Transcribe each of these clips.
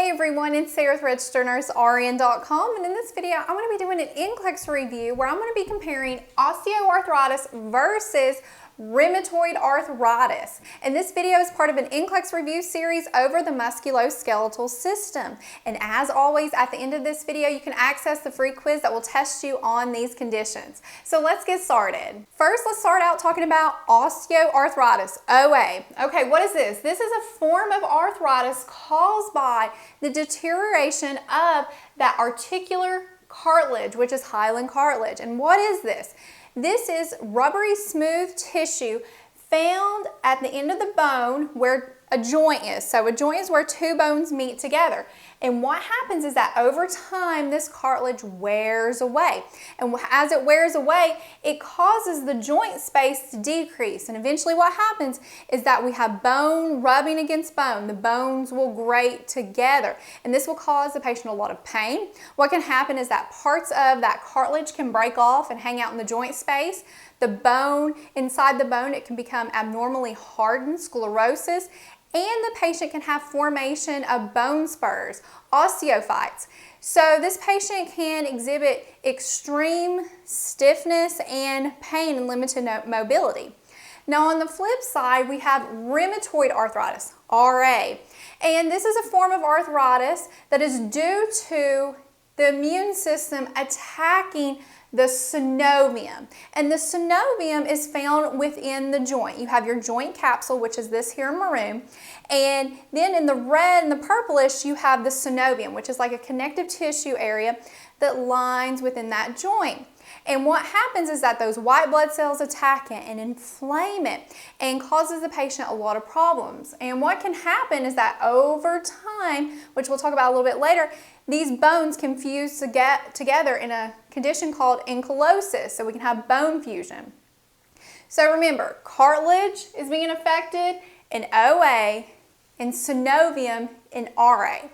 Hey everyone, it's Sarah with RegisteredNurseRN.com, and in this video I'm going to be doing an NCLEX review where I'm going to be comparing osteoarthritis versus rheumatoid arthritis. And this video is part of an NCLEX review series over the musculoskeletal system. And as always, at the end of this video, you can access the free quiz that will test you on these conditions. So let's get started. First, let's start out talking about osteoarthritis, OA. Okay, what is this? This is a form of arthritis caused by the deterioration of that articular cartilage, which is hyaline cartilage. And what is this? This is rubbery smooth tissue found at the end of the bone where a joint is. So a joint is where two bones meet together. And what happens is that over time this cartilage wears away. And as it wears away, it causes the joint space to decrease. And eventually what happens is that we have bone rubbing against bone. The bones will grate together. And this will cause the patient a lot of pain. What can happen is that parts of that cartilage can break off and hang out in the joint space. The bone, inside the bone, it can become abnormally hardened, sclerosis, and the patient can have formation of bone spurs, osteophytes. So this patient can exhibit extreme stiffness and pain and limited mobility. Now on the flip side, we have rheumatoid arthritis, RA. And this is a form of arthritis that is due to the immune system attacking the synovium. And the synovium is found within the joint. You have your joint capsule, which is this here in maroon, and then in the red and the purplish, you have the synovium, which is like a connective tissue area that lines within that joint. And what happens is that those white blood cells attack it and inflame it and causes the patient a lot of problems. And what can happen is that over time, which we'll talk about a little bit later, these bones can fuse together in a condition called ankylosis, so we can have bone fusion. So remember, cartilage is being affected in OA and synovium in RA.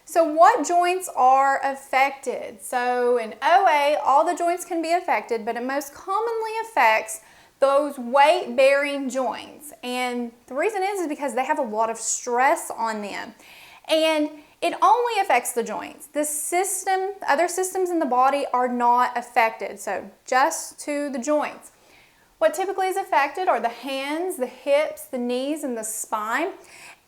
So what joints are affected? So in OA, all the joints can be affected, but it most commonly affects those weight-bearing joints. And the reason is because they have a lot of stress on them. And it only affects the joints. The system, other systems in the body are not affected, so just to the joints. What typically is affected are the hands, the hips, the knees, and the spine.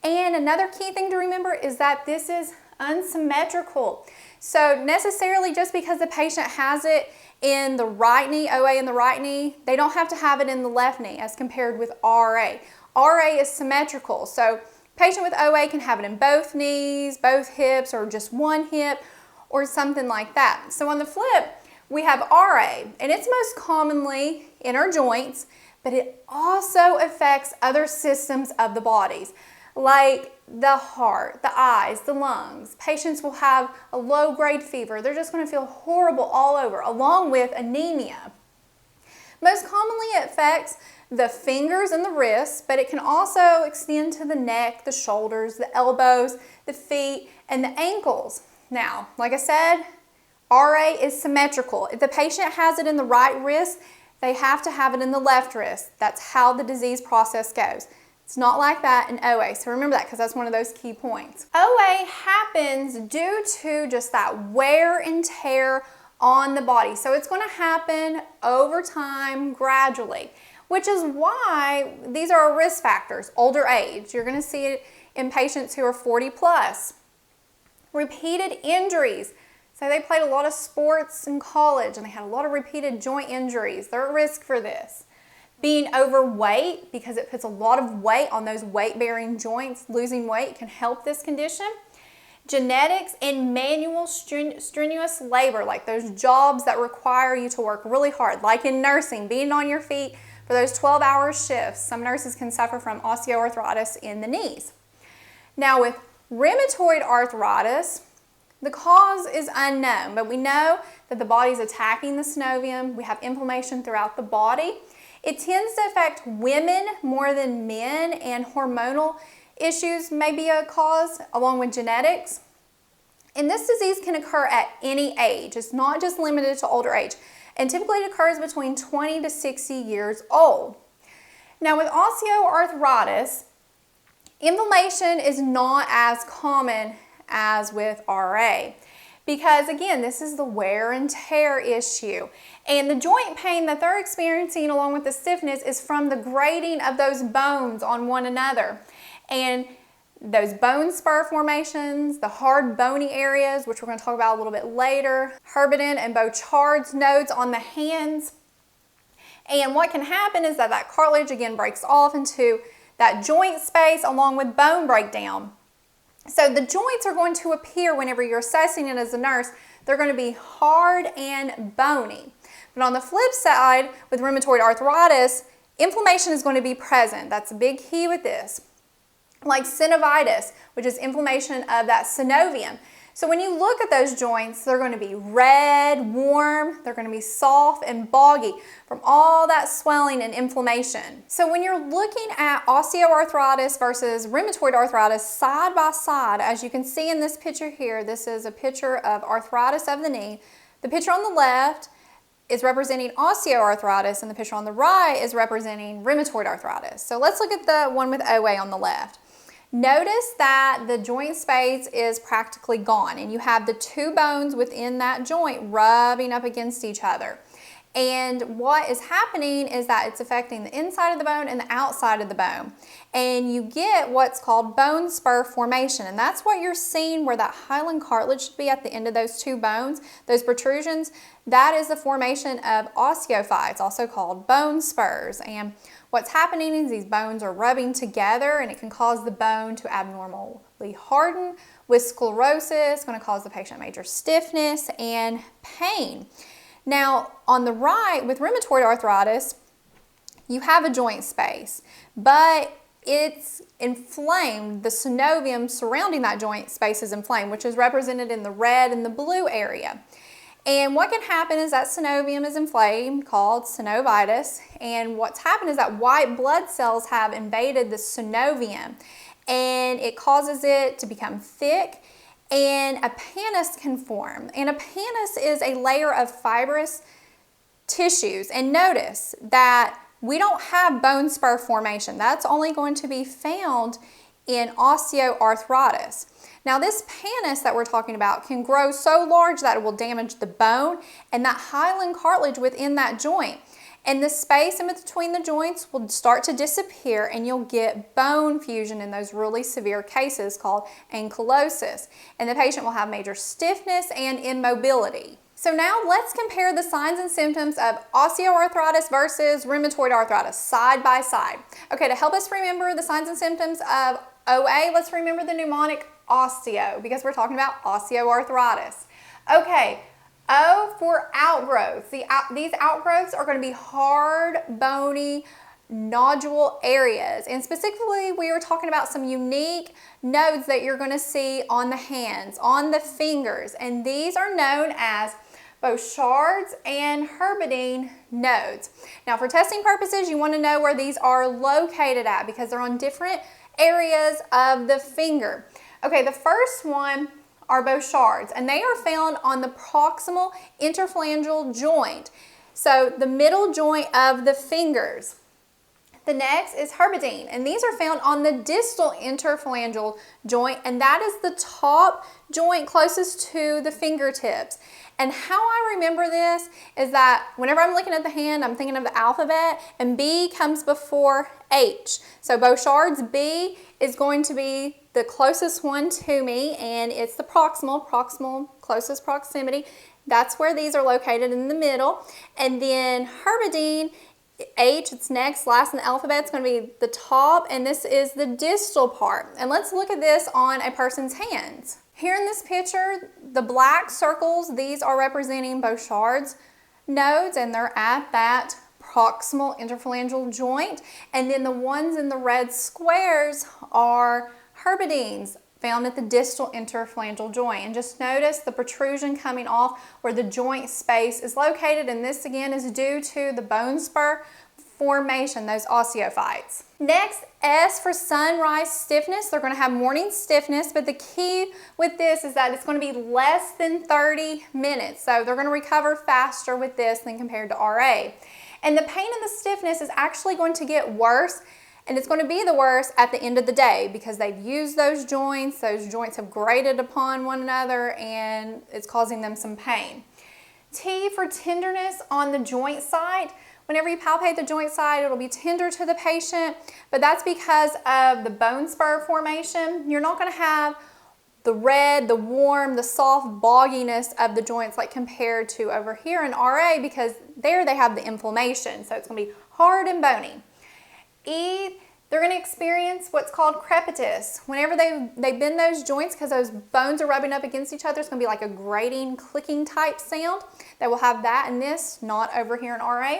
And another key thing to remember is that this is unsymmetrical. So necessarily just because the patient has it in the right knee, OA in the right knee, they don't have to have it in the left knee as compared with RA. RA is symmetrical, so patient with OA can have it in both knees, both hips, or just one hip, or something like that. So on the flip, we have RA, and it's most commonly in our joints, but it also affects other systems of the bodies, like the heart, the eyes, the lungs. Patients will have a low-grade fever. They're just going to feel horrible all over, along with anemia. Most commonly it affects the fingers and the wrists, but it can also extend to the neck, the shoulders, the elbows, the feet, and the ankles. Now, like I said, RA is symmetrical. If the patient has it in the right wrist, they have to have it in the left wrist. That's how the disease process goes. It's not like that in OA, so remember that because that's one of those key points. OA happens due to just that wear and tear on the body. So it's going to happen over time, gradually, which is why these are risk factors. Older age, you're going to see it in patients who are 40 plus. Repeated injuries. So they played a lot of sports in college and they had a lot of repeated joint injuries. They're at risk for this. Being overweight, because it puts a lot of weight on those weight-bearing joints. Losing weight can help this condition. Genetics and manual strenuous labor, like those jobs that require you to work really hard, like in nursing, being on your feet for those 12-hour shifts. Some nurses can suffer from osteoarthritis in the knees. Now with rheumatoid arthritis, the cause is unknown, but we know that the body is attacking the synovium. We have inflammation throughout the body. It tends to affect women more than men, and hormonal issues may be a cause, along with genetics. And this disease can occur at any age. It's not just limited to older age. And typically it occurs between 20 to 60 years old. Now with osteoarthritis, inflammation is not as common as with RA. Because again, this is the wear and tear issue. And the joint pain that they're experiencing along with the stiffness is from the grating of those bones on one another. And those bone spur formations, the hard bony areas, which we're going to talk about a little bit later, Heberden and Bouchard's nodes on the hands. And what can happen is that cartilage again breaks off into that joint space along with bone breakdown. So the joints are going to appear whenever you're assessing it as a nurse, they're going to be hard and bony. But on the flip side, with rheumatoid arthritis, inflammation is going to be present. That's a big key with this. Like synovitis, which is inflammation of that synovium. So when you look at those joints, they're going to be red, warm, they're going to be soft and boggy from all that swelling and inflammation. So when you're looking at osteoarthritis versus rheumatoid arthritis side by side, as you can see in this picture here, this is a picture of arthritis of the knee. The picture on the left is representing osteoarthritis and the picture on the right is representing rheumatoid arthritis. So let's look at the one with OA on the left. Notice that the joint space is practically gone and you have the two bones within that joint rubbing up against each other. And what is happening is that it's affecting the inside of the bone and the outside of the bone. And you get what's called bone spur formation. And that's what you're seeing where that hyaline cartilage should be at the end of those two bones, those protrusions. That is the formation of osteophytes, also called bone spurs. And what's happening is these bones are rubbing together and it can cause the bone to abnormally harden with sclerosis. It's going to cause the patient major stiffness and pain. Now, on the right, with rheumatoid arthritis, you have a joint space, but it's inflamed. The synovium surrounding that joint space is inflamed, which is represented in the red and the blue area. And what can happen is that synovium is inflamed, called synovitis, and what's happened is that white blood cells have invaded the synovium, and it causes it to become thick, and a pannus can form. And a pannus is a layer of fibrous tissues. And notice that we don't have bone spur formation. That's only going to be found in osteoarthritis. Now this pannus that we're talking about can grow so large that it will damage the bone and that hyaline cartilage within that joint. And the space in between the joints will start to disappear and you'll get bone fusion in those really severe cases called ankylosis. And the patient will have major stiffness and immobility. So now let's compare the signs and symptoms of osteoarthritis versus rheumatoid arthritis side by side. Okay, to help us remember the signs and symptoms of OA, let's remember the mnemonic osteo because we're talking about osteoarthritis. Okay. O for outgrowths. These outgrowths are going to be hard, bony, nodule areas. And specifically, we are talking about some unique nodes that you're going to see on the hands, on the fingers. And these are known as Bouchard's and Heberden nodes. Now, for testing purposes, you want to know where these are located at because they're on different areas of the finger. Okay, the first one are Bouchard's, and they are found on the proximal interphalangeal joint, so the middle joint of the fingers. The next is Heberden, and these are found on the distal interphalangeal joint, and that is the top joint closest to the fingertips. And how I remember this is that whenever I'm looking at the hand, I'm thinking of the alphabet, and B comes before H. So Bouchard's B is going to be the closest one to me, and it's the proximal, closest proximity. That's where these are located in the middle. And then Heberden, H, it's next, last in the alphabet, it's going to be the top, and this is the distal part. And let's look at this on a person's hands. Here in this picture, the black circles, these are representing Bouchard's nodes, and they're at that proximal interphalangeal joint. And then the ones in the red squares are Heberden's, found at the distal interphalangeal joint. And just notice the protrusion coming off where the joint space is located, and this again is due to the bone spur formation, those osteophytes. Next, S for sunrise stiffness. They're going to have morning stiffness, but the key with this is that it's going to be less than 30 minutes. So they're going to recover faster with this than compared to RA. And the pain and the stiffness is actually going to get worse And it's going to be the worst at the end of the day because they've used those joints have grated upon one another, and it's causing them some pain. T for tenderness on the joint site. Whenever you palpate the joint site, it'll be tender to the patient, but that's because of the bone spur formation. You're not going to have the red, the warm, the soft bogginess of the joints like compared to over here in RA, because there they have the inflammation, so it's going to be hard and bony. E, they're going to experience what's called crepitus. Whenever they bend those joints, because those bones are rubbing up against each other, it's going to be like a grating, clicking type sound. They will have that in this, not over here in RA.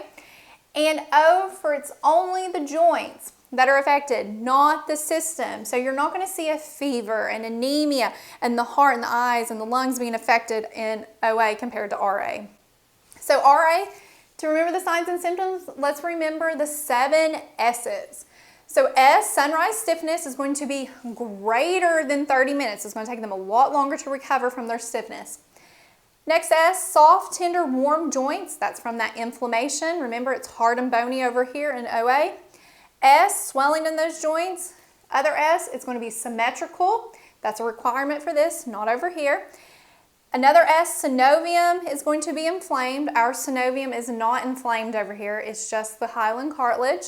And O for it's only the joints that are affected, not the system. So you're not going to see a fever and anemia and the heart and the eyes and the lungs being affected in OA compared to RA. So RA, to remember the signs and symptoms, let's remember the 7 S's. So S, sunrise stiffness, is going to be greater than 30 minutes. It's going to take them a lot longer to recover from their stiffness. Next S, soft, tender, warm joints. That's from that inflammation. Remember, it's hard and bony over here in OA. S, swelling in those joints. Other S, it's going to be symmetrical. That's a requirement for this, not over here. Another S, synovium, is going to be inflamed. Our synovium is not inflamed over here. It's just the hyaline cartilage.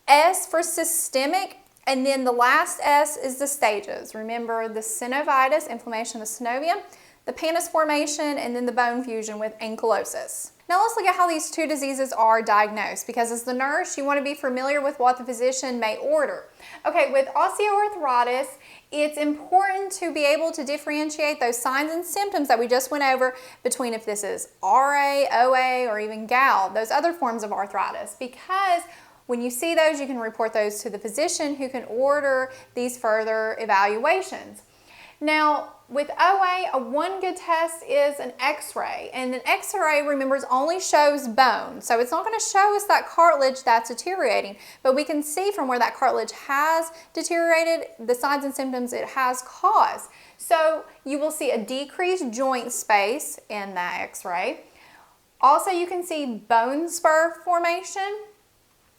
S for systemic, and then the last S is the stages. Remember the synovitis, inflammation of the synovium, the pannus formation, and then the bone fusion with ankylosis. Now let's look at how these two diseases are diagnosed, because as the nurse, you want to be familiar with what the physician may order. Okay, with osteoarthritis, it's important to be able to differentiate those signs and symptoms that we just went over between if this is RA, OA, or even gout, those other forms of arthritis, because when you see those, you can report those to the physician who can order these further evaluations. Now, with OA, one good test is an X-ray, and an X-ray, remember, only shows bone, so it's not going to show us that cartilage that's deteriorating, but we can see from where that cartilage has deteriorated the signs and symptoms it has caused. So you will see a decreased joint space in that X-ray. Also, you can see bone spur formation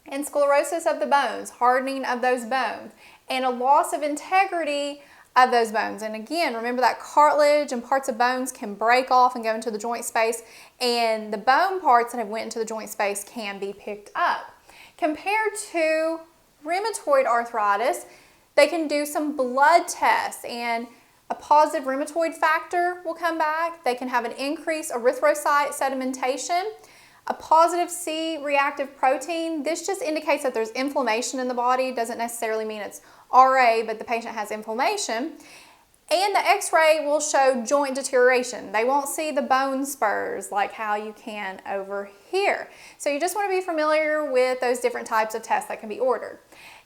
and sclerosis of the bones, hardening of those bones, and a loss of integrity of those bones. And again, remember that cartilage and parts of bones can break off and go into the joint space, and the bone parts that have went into the joint space can be picked up. Compared to rheumatoid arthritis, they can do some blood tests, and a positive rheumatoid factor will come back. They can have an increased erythrocyte sedimentation, a positive C-reactive protein. This just indicates that there's inflammation in the body. Doesn't necessarily mean it's RA, but the patient has inflammation. And the X-ray will show joint deterioration. They won't see the bone spurs like how you can over here. So you just want to be familiar with those different types of tests that can be ordered.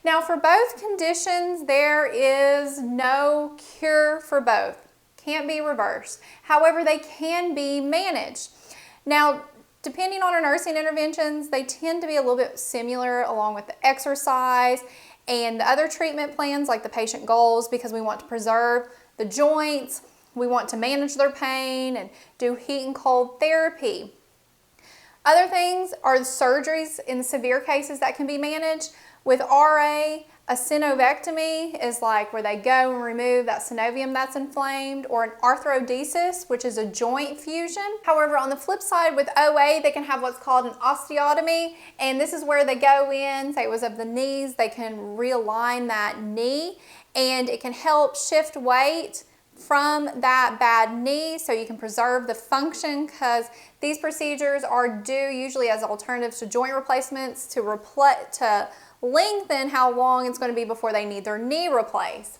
Now, for both conditions, there is no cure for both. Can't be reversed. However, they can be managed. Now, depending on our nursing interventions, they tend to be a little bit similar along with the exercise and the other treatment plans like the patient goals, because we want to preserve the joints, we want to manage their pain and do heat and cold therapy. Other things are the surgeries in severe cases that can be managed. With RA, a synovectomy is like where they go and remove that synovium that's inflamed, or an arthrodesis, which is a joint fusion. However, on the flip side with OA, they can have what's called an osteotomy, and this is where they go in, say it was of the knees, they can realign that knee, and it can help shift weight from that bad knee so you can preserve the function, because these procedures are due usually as alternatives to joint replacements to lengthen how long it's going to be before they need their knee replaced.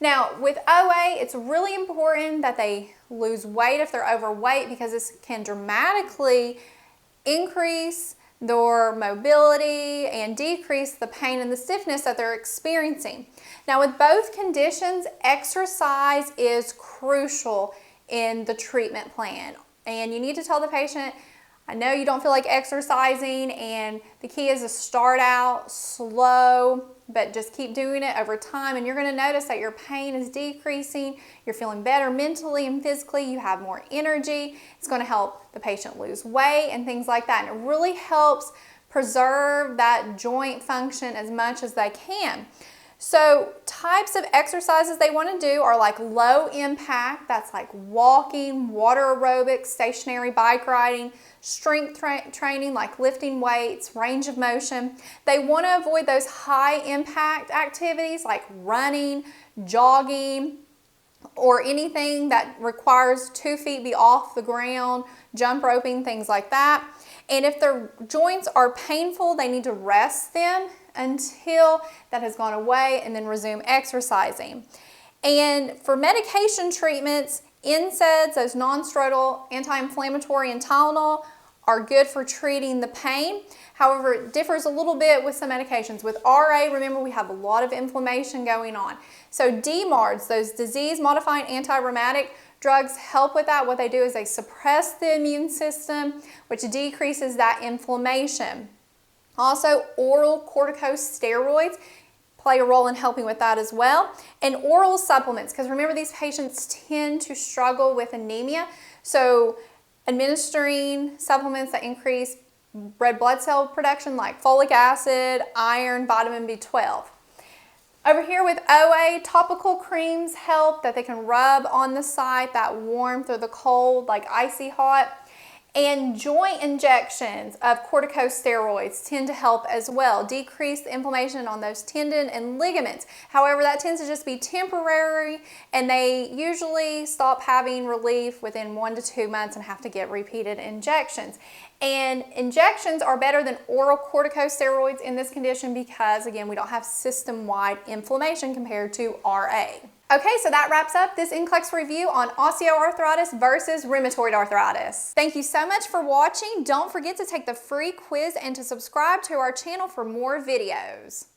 Now, with OA, it's really important that they lose weight if they're overweight, because this can dramatically increase their mobility and decrease the pain and the stiffness that they're experiencing. Now, with both conditions, exercise is crucial in the treatment plan, and you need to tell the patient, I know you don't feel like exercising, and the key is to start out slow, but just keep doing it over time, and you're going to notice that your pain is decreasing, you're feeling better mentally and physically, you have more energy. It's going to help the patient lose weight and things like that, and it really helps preserve that joint function as much as they can. So types of exercises they want to do are like low impact, that's like walking, water aerobics, stationary bike riding, strength training like lifting weights, range of motion. They want to avoid those high impact activities like running, jogging, or anything that requires 2 feet be off the ground, jump roping, things like that. And if their joints are painful, they need to rest them until that has gone away and then resume exercising. And for medication treatments, NSAIDs, those non-steroidal anti-inflammatory, and Tylenol are good for treating the pain. However, it differs a little bit with some medications. With RA, remember, we have a lot of inflammation going on. So DMARDs, those disease-modifying anti-rheumatic drugs, help with that. What they do is they suppress the immune system, which decreases that inflammation. Also, oral corticosteroids play a role in helping with that as well. And oral supplements, because remember, these patients tend to struggle with anemia. So administering supplements that increase red blood cell production like folic acid, iron, vitamin B12. Over here with OA, topical creams help that they can rub on the site, that warmth or the cold, like icy hot. And joint injections of corticosteroids tend to help as well, decrease the inflammation on those tendon and ligaments. However, that tends to just be temporary, and they usually stop having relief within 1 to 2 months and have to get repeated injections. And injections are better than oral corticosteroids in this condition because, again, we don't have system-wide inflammation compared to RA. Okay, so that wraps up this NCLEX review on osteoarthritis versus rheumatoid arthritis. Thank you so much for watching. Don't forget to take the free quiz and to subscribe to our channel for more videos.